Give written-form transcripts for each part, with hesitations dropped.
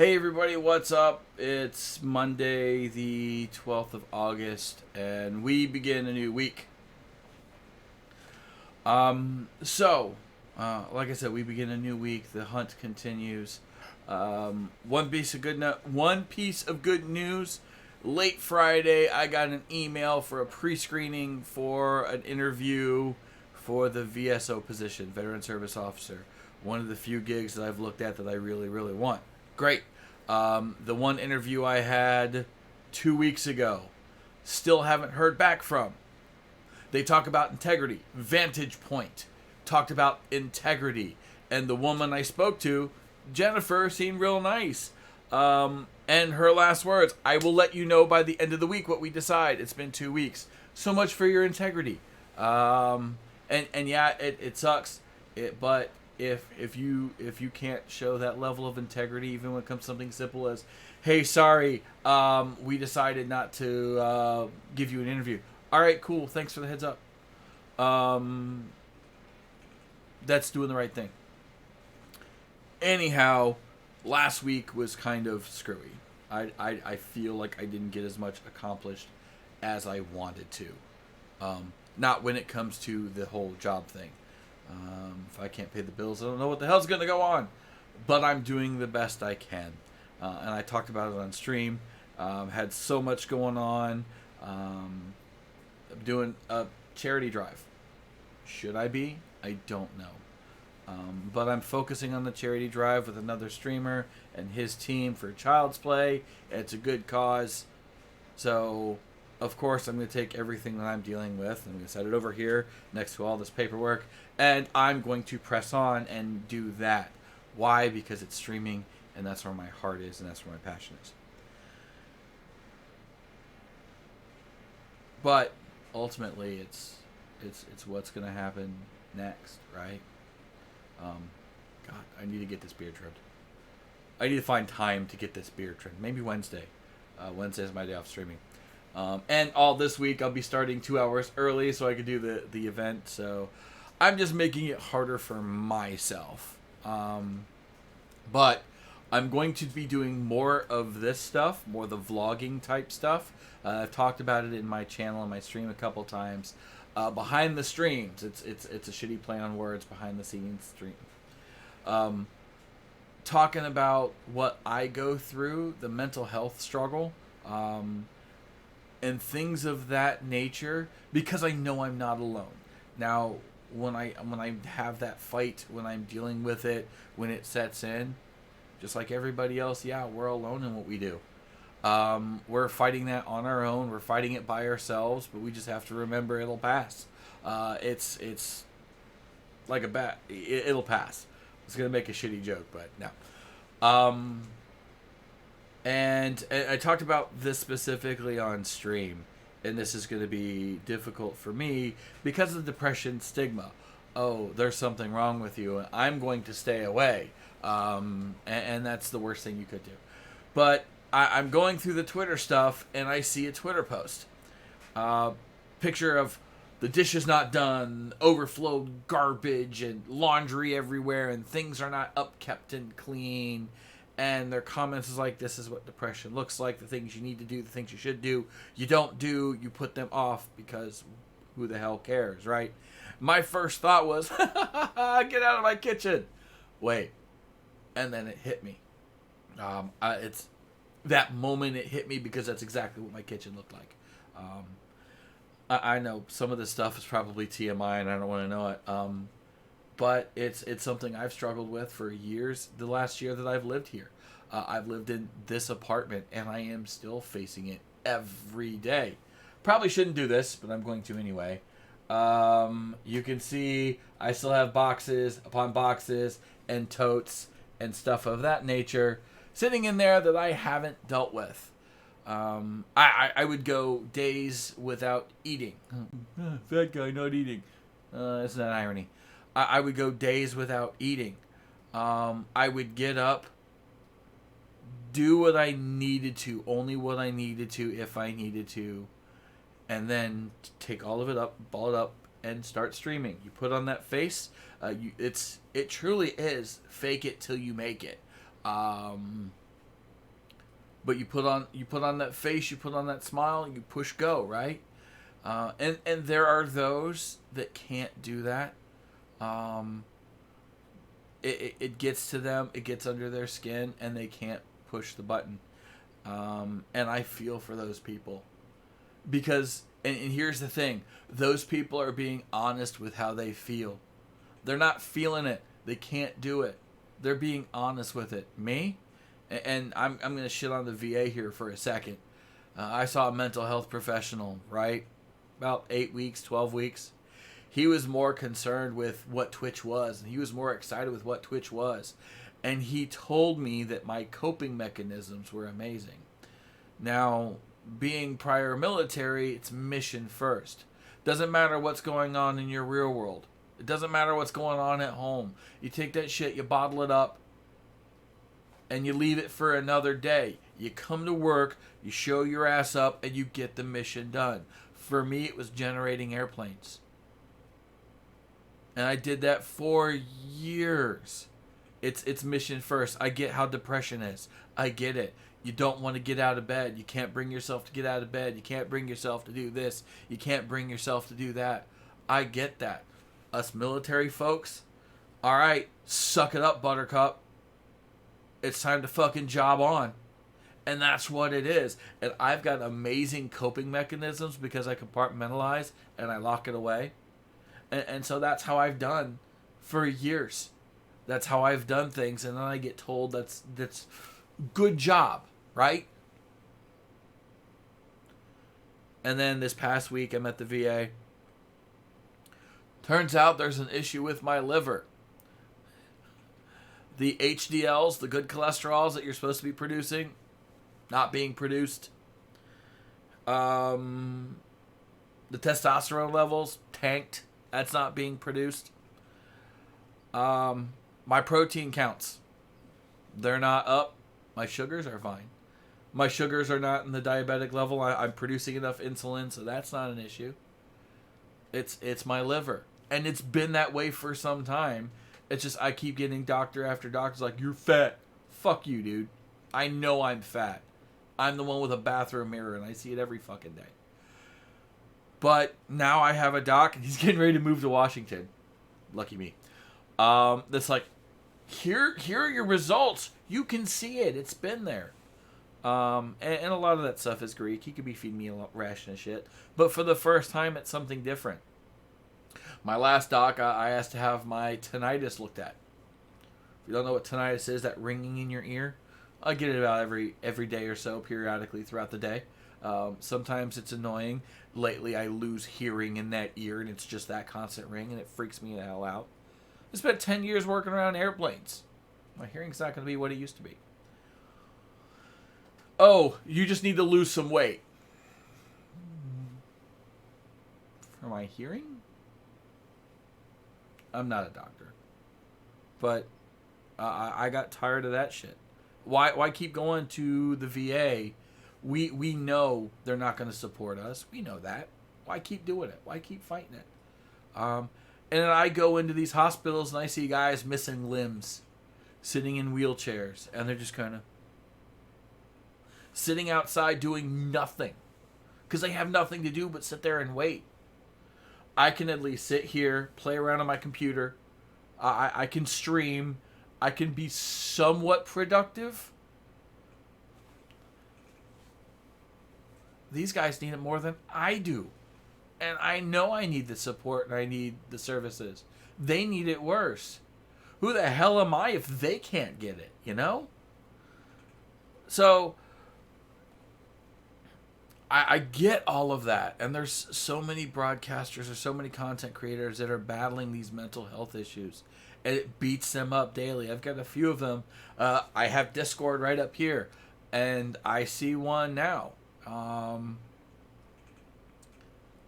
Hey everybody, what's up? It's Monday, the 12th of August, and we begin a new week. Like I said, we begin a new week. The hunt continues. One piece of good news. Late Friday, I got an email for a pre-screening for an interview for the VSO position, Veteran Service Officer. One of the few gigs that I've looked at that I really, really want. Great. The one interview I had 2 weeks ago, still haven't heard back from. They talk about integrity, vantage point, talked about integrity. And the woman I spoke to, Jennifer, seemed real nice. And her last words, I will let you know by the end of the week what we decide. It's been 2 weeks. So much for your integrity. And yeah, it sucks. But if you can't show that level of integrity, even when it comes to something simple as, hey, sorry, we decided not to give you an interview. All right, cool. Thanks for the heads up. That's doing the right thing. Anyhow, last week was kind of screwy. I feel like I didn't get as much accomplished as I wanted to. Not when it comes to the whole job thing. If I can't pay the bills, I don't know what the hell's going to go on. But I'm doing the best I can. And I talked about it on stream. Had so much going on. I'm doing a charity drive. Should I be? I don't know. But I'm focusing on the charity drive with another streamer and his team for Child's Play. It's a good cause. So, of course, I'm going to take everything that I'm dealing with. I'm going to set it over here next to all this paperwork. And I'm going to press on and do that. Why? Because it's streaming, and that's where my heart is, and that's where my passion is. But ultimately, it's what's going to happen next, right? God, I need to get this beard trimmed. I need to find time to get this beard trimmed. Maybe Wednesday. Wednesday is my day off streaming. And all this week, I'll be starting 2 hours early so I can do the event. So I'm just making it harder for myself. But I'm going to be doing more of this stuff, more the vlogging type stuff. I've talked about it in my channel and my stream a couple times. Behind the streams, it's a shitty play on words. Behind the scenes stream. Talking about what I go through, the mental health struggle, and things of that nature, because I know I'm not alone. Now, when I have that fight, when I'm dealing with it, when it sets in, just like everybody else, yeah, we're alone in what we do. We're fighting that on our own. We're fighting it by ourselves, but we just have to remember it'll pass. It's like a bat. It'll pass. I was gonna make a shitty joke, but no. And I talked about this specifically on stream, and this is going to be difficult for me because of the depression stigma. Oh, there's something wrong with you, and I'm going to stay away. And that's the worst thing you could do. But I'm going through the Twitter stuff, and I see a Twitter post. Picture of the dishes not done, overflowed garbage, and laundry everywhere, and things are not upkept and clean. And their comments is like, this is what depression looks like, the things you need to do, the things you should do. You don't do, you put them off because who the hell cares, right? My first thought was, get out of my kitchen. Wait. And then it hit me. It's that moment it hit me because that's exactly what my kitchen looked like. I know some of this stuff is probably TMI and I don't want to know it. But it's something I've struggled with for years. The last year that I've lived here, I've lived in this apartment, and I am still facing it every day. Probably shouldn't do this, but I'm going to anyway. You can see I still have boxes upon boxes and totes and stuff of that nature sitting in there that I haven't dealt with. I would go days without eating. Fat guy not eating. Isn't that irony? I would go days without eating. I would get up, do what I needed to, only what I needed to if I needed to, and then take all of it up, ball it up, and start streaming. You put on that face. It truly is fake it till you make it. But you put on that face, you put on that smile, you push go, right? And there are those that can't do that. Um, it gets to them, it gets under their skin, and they can't push the button. And I feel for those people because, and here's the thing: those people are being honest with how they feel. They're not feeling it. They can't do it. They're being honest with it. Me, and I'm gonna shit on the VA here for a second. I saw a mental health professional, right? About 8 weeks, 12 weeks. He was more concerned with what Twitch was, and he was more excited with what Twitch was. And he told me that my coping mechanisms were amazing. Now, being prior military, it's mission first. Doesn't matter what's going on in your real world. It doesn't matter what's going on at home. You take that shit, you bottle it up, and you leave it for another day. You come to work, you show your ass up, and you get the mission done. For me, it was generating airplanes. And I did that for years. It's mission first. I get how depression is. I get it. You don't want to get out of bed. You can't bring yourself to get out of bed. You can't bring yourself to do this. You can't bring yourself to do that. I get that. Us military folks, all right, suck it up, buttercup. It's time to fucking job on. And that's what it is. And I've got amazing coping mechanisms because I compartmentalize and I lock it away. And so that's how I've done for years. That's how I've done things. And then I get told that's good job, right? And then this past week I'm at the VA. Turns out there's an issue with my liver. The HDLs, the good cholesterols that you're supposed to be producing, not being produced. The testosterone levels tanked. That's not being produced. My protein counts, they're not up. My sugars are fine. My sugars are not in the diabetic level. I'm producing enough insulin, so that's not an issue. It's my liver. And it's been that way for some time. It's just I keep getting doctor after doctor's like, you're fat. Fuck you, dude. I know I'm fat. I'm the one with a bathroom mirror, and I see it every fucking day. But now I have a doc, and he's getting ready to move to Washington. Lucky me. That's like, here are your results. You can see it. It's been there. And a lot of that stuff is Greek. He could be feeding me a ration of shit. But for the first time, it's something different. My last doc, I asked to have my tinnitus looked at. If you don't know what tinnitus is, that ringing in your ear, I get it about every day or so, periodically throughout the day. Sometimes it's annoying. Lately, I lose hearing in that ear, and it's just that constant ring, and it freaks me the hell out. I spent 10 years working around airplanes. My hearing's not going to be what it used to be. Oh, you just need to lose some weight. For my hearing? I'm not a doctor. But I got tired of that shit. Why keep going to the VA? We know they're not going to support us. We know that. Why keep doing it? Why keep fighting it? And then I go into these hospitals and I see guys missing limbs, sitting in wheelchairs, and they're just kind of sitting outside doing nothing because they have nothing to do but sit there and wait. I can at least sit here, play around on my computer. I can stream. I can be somewhat productive. These guys need it more than I do. And I know I need the support and I need the services. They need it worse. Who the hell am I if they can't get it, you know? So I get all of that. And there's so many broadcasters or so many content creators that are battling these mental health issues. And it beats them up daily. I've got a few of them. I have Discord right up here. And I see one now.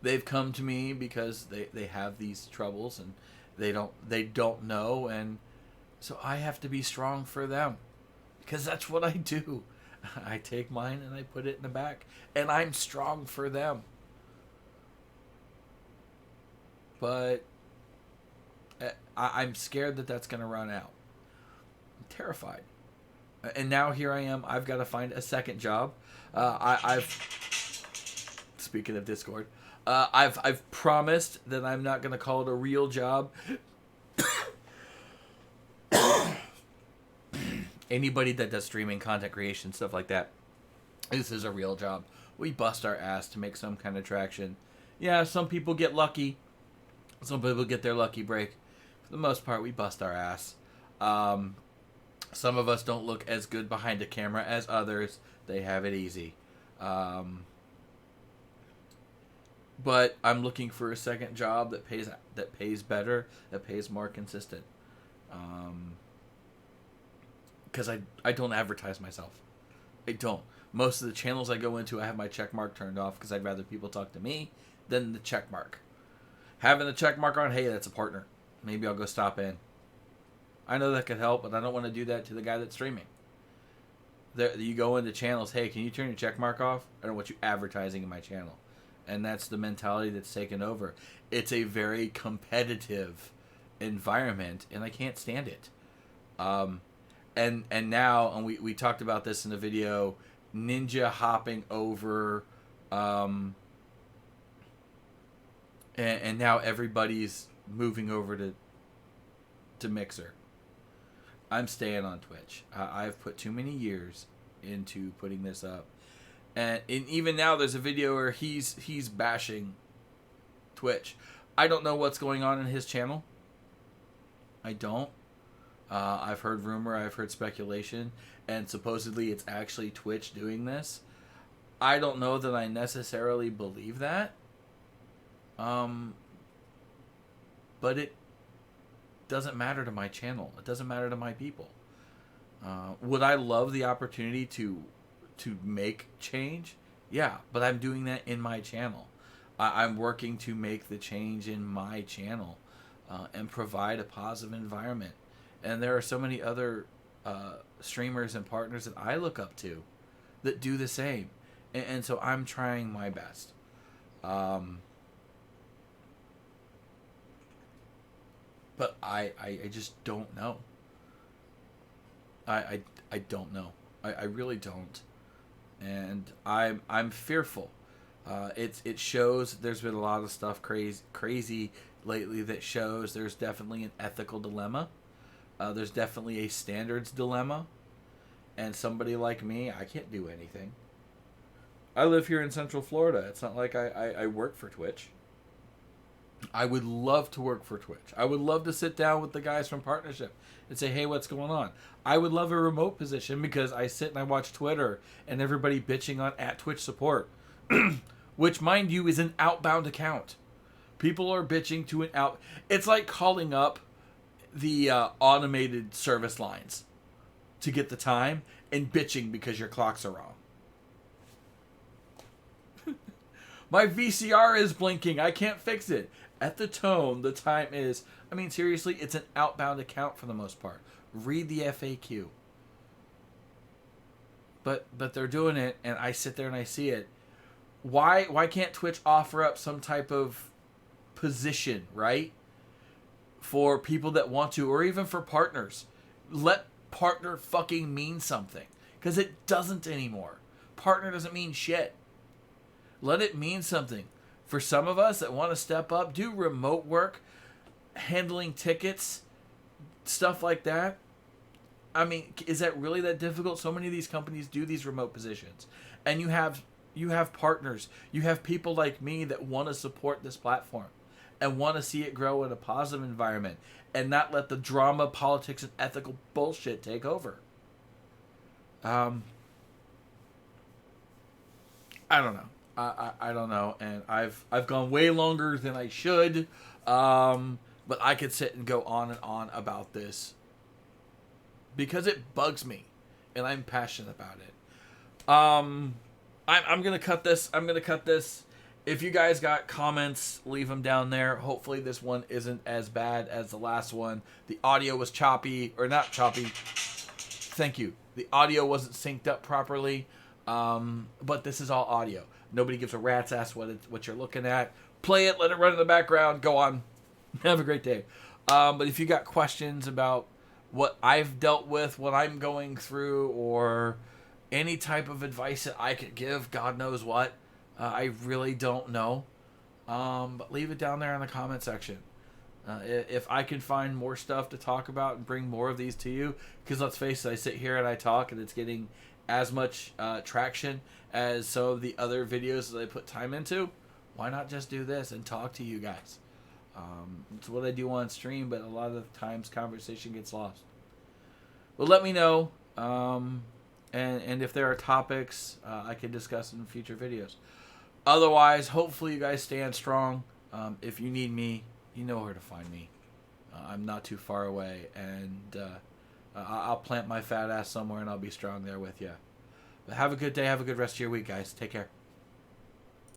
They've come to me because they have these troubles and they don't know, and so I have to be strong for them because that's what I do. I take mine and I put it in the back and I'm strong for them. But I'm scared that that's going to run out. I'm terrified. And now here I am. I've got to find a second job. I've speaking of Discord, I've promised that I'm not going to call it a real job. Anybody that does streaming, content creation, stuff like that, this is a real job. We bust our ass to make some kind of traction. Yeah, some people get lucky. Some people get their lucky break. For the most part, we bust our ass. Some of us don't look as good behind a camera as others. They have it easy. But I'm looking for a second job that pays better, that pays more consistent. Because I don't advertise myself. I don't. Most of the channels I go into, I have my check mark turned off because I'd rather people talk to me than the check mark. Having the check mark on, hey, that's a partner. Maybe I'll go stop in. I know that could help, but I don't want to do that to the guy that's streaming. You go into channels, hey, can you turn your check mark off? I don't want you advertising in my channel. And that's the mentality that's taken over. It's a very competitive environment, and I can't stand it. And now, and we talked about this in the video, Ninja hopping over, and now everybody's moving over to Mixer. I'm staying on Twitch. I've put too many years into putting this up, and even now there's a video where he's bashing Twitch. I don't know what's going on in his channel. I don't. I've heard rumor, I've heard speculation, and supposedly it's actually Twitch doing this. I don't know that I necessarily believe that. But it doesn't matter to my channel. It doesn't matter to my people. Would I love the opportunity to make change? Yeah, but I'm doing that in my channel. I'm working to make the change in my channel and provide a positive environment. And there are so many other streamers and partners that I look up to that do the same. And so I'm trying my best. But I just don't know. I don't know. I really don't. And I'm fearful. It shows there's been a lot of stuff crazy lately that shows there's definitely an ethical dilemma. There's definitely a standards dilemma. And somebody like me, I can't do anything. I live here in Central Florida. It's not like I work for Twitch. I would love to work for Twitch. I would love to sit down with the guys from Partnership and say, hey, what's going on? I would love a remote position because I sit and I watch Twitter and everybody bitching on @Twitch support, which, mind you, is an outbound account. People are bitching to an out. It's like calling up the automated service lines to get the time and bitching because your clocks are wrong. My VCR is blinking. I can't fix it. At the tone, the time is... I mean, seriously, it's an outbound account for the most part. Read the FAQ. But they're doing it, and I sit there and I see it. Why can't Twitch offer up some type of position, right? For people that want to, or even for partners. Let partner fucking mean something. Because it doesn't anymore. Partner doesn't mean shit. Let it mean something. For some of us that want to step up, do remote work, handling tickets, stuff like that. I mean, is that really that difficult? So many of these companies do these remote positions. And you have partners. You have people like me that want to support this platform and want to see it grow in a positive environment and not let the drama, politics, and ethical bullshit take over. I don't know. I don't know, and I've gone way longer than I should, but I could sit and go on and on about this because it bugs me, and I'm passionate about it. I'm gonna cut this. If you guys got comments, leave them down there. Hopefully this one isn't as bad as the last one. The audio was choppy, or not choppy. Thank you. The audio wasn't synced up properly, but this is all audio. Nobody gives a rat's ass what you're looking at. Play it, let it run in the background, go on. Have a great day. But if you got questions about what I've dealt with, what I'm going through, or any type of advice that I could give. God knows what. I really don't know. But leave it down there in the comment section. If I can find more stuff to talk about and bring more of these to you, because let's face it, I sit here and I talk and it's getting as much traction as some of the other videos that I put time into. Why not just do this and talk to you guys? It's what I do on stream, but a lot of the times conversation gets lost. Well, let me know, and if there are topics I can discuss in future videos. Otherwise, hopefully you guys stand strong. If you need me, you know where to find me. I'm not too far away, and I'll plant my fat ass somewhere and I'll be strong there with you. But have a good day. Have a good rest of your week, guys. Take care.